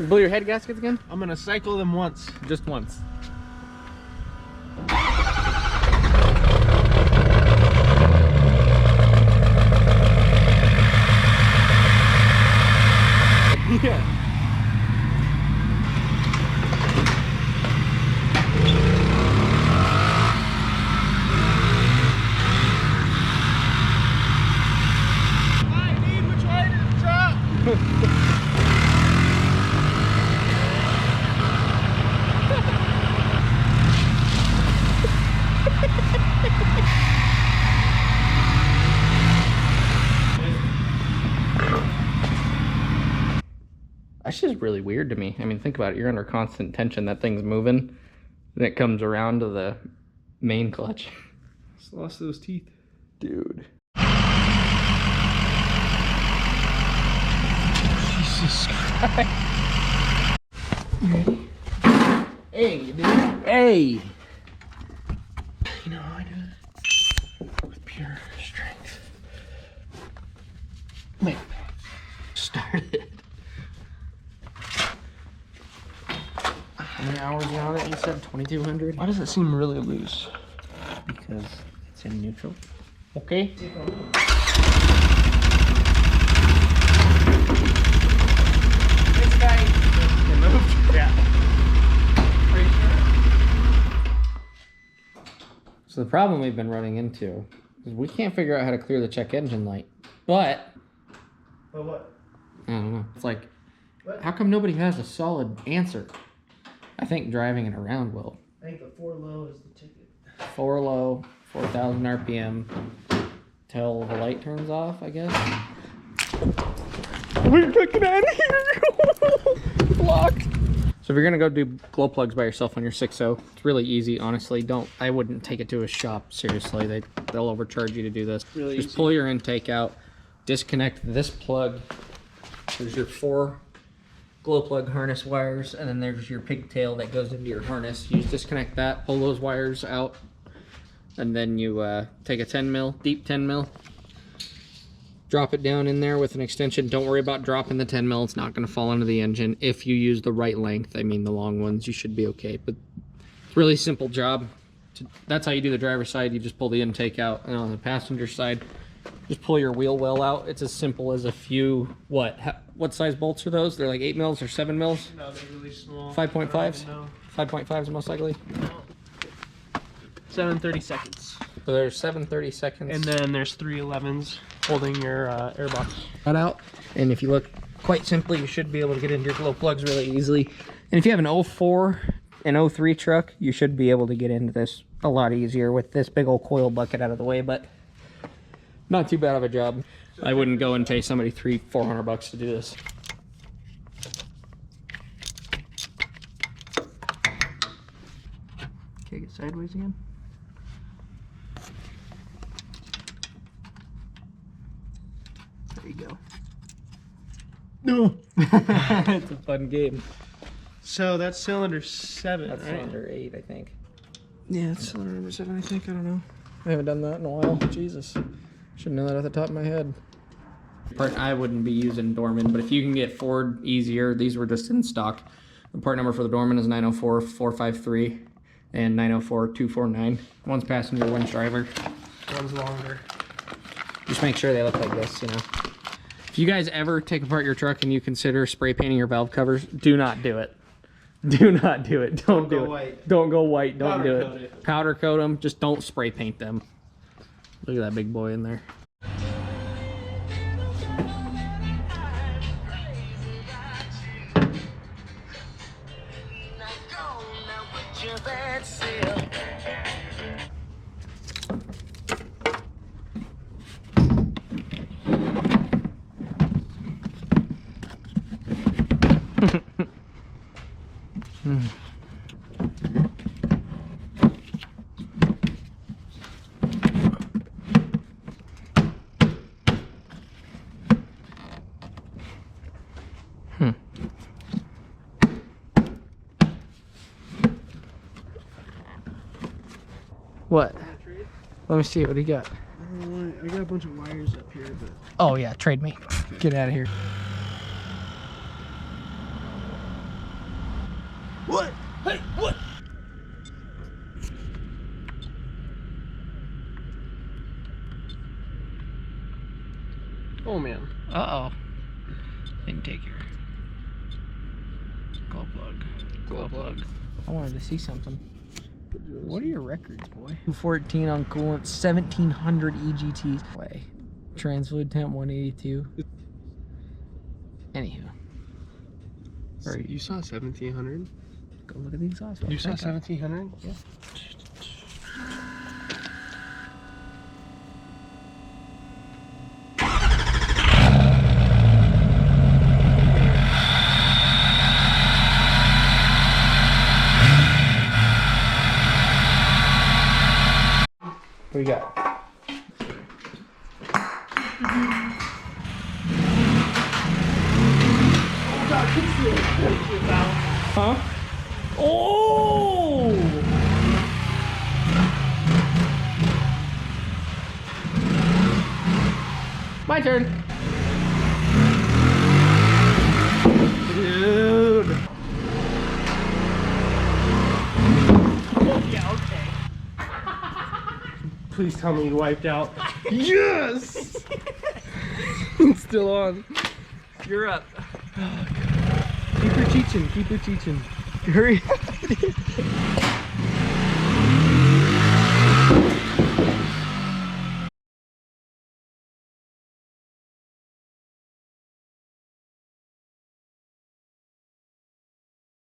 Blow your head gaskets again? I'm gonna cycle them once. Just once. Yeah. Which way did it drop? That's just really weird to me. I mean, think about it. You're under constant tension. That thing's moving. Then it comes around to the main clutch. Just lost those teeth. Dude. Jesus Christ. You ready? Hey, dude. Hey! You know how I do it? With pure strength. Wait. Started. How many hours are on it? You said 2,200? Why does it seem really loose? Because it's in neutral. Okay. This guy. It moved? Yeah. Are you sure? So the problem we've been running into is we can't figure out how to clear the check engine light. But But what? I don't know. It's like, how come nobody has a solid answer? I think driving it around will. I think the 4 low is the ticket. 4 low, 4,000 RPM, till the light turns off, I guess. We're looking at it here. Locked. So if you're gonna go do glow plugs by yourself on your 6.0, it's really easy. Honestly, I wouldn't take it to a shop. Seriously, they'll overcharge you to do this. Really Just easy. pull your intake out, disconnect this plug. There's your 4 glow plug harness wires, and then there's your pigtail that goes into your harness. You just disconnect that, pull those wires out, and then you take a 10 mil, deep 10 mil, drop it down in there with an extension. Don't worry about dropping the 10 mil. It's not going to fall into the engine. If you use the right length, I mean the long ones, you should be okay. But it's a really simple job. That's how you do the driver's side. You just pull the intake out, and on the passenger side, just pull your wheel well out. It's as simple as a few, what size bolts are those? They're like 8 mils or 7 mils? No, they're really small. 5.5s? No. 5.5s most likely. 7/32. So there's 7/32. And then there's 3/11s holding your airbox. Cut out. And if you look quite simply, you should be able to get into your glow plugs really easily. And if you have an 04 and 03 truck, you should be able to get into this a lot easier with this big old coil bucket out of the way, but not too bad of a job. I wouldn't go and pay somebody $300-400 to do this. Okay, get sideways again. There you go. No. It's a fun game. So that's cylinder 7, That's right? cylinder 8, I think. Yeah, it's cylinder number 7, I think. I don't know. I haven't done that in a while. Jesus. Should know that off the top of my head. Part I wouldn't be using Dorman, but if you can get Ford easier, these were just in stock. The part number for the Dorman is 904-453 and 904-249. One's passenger, one's driver. One's longer. Just make sure they look like this, you know. If you guys ever take apart your truck and you consider spray painting your valve covers, do not do it. Do not do it. Don't do it. White. Don't go white. Don't do Powder coat it. it. Powder coat them. Just don't spray paint them. Look at that big boy in there. What? Let me see. What do you got? I got a bunch of wires up here, but Oh yeah, trade me. Get out of here. What? Hey, what? Oh man. Uh-oh. Didn't take your glow plug. Glow plug. I wanted to see something. What are your records, boy? 214 on coolant, 1700 EGTs. Way. Trans fluid temp 182. Anywho. You saw 1700? Go look at the exhaust. You saw 1700? Yeah. What do you got? Huh? Oh! My turn. Dude. Yeah, okay. Please tell me you wiped out. Yes! It's still on. You're up. Keep her teaching. Keep her teaching. Hurry.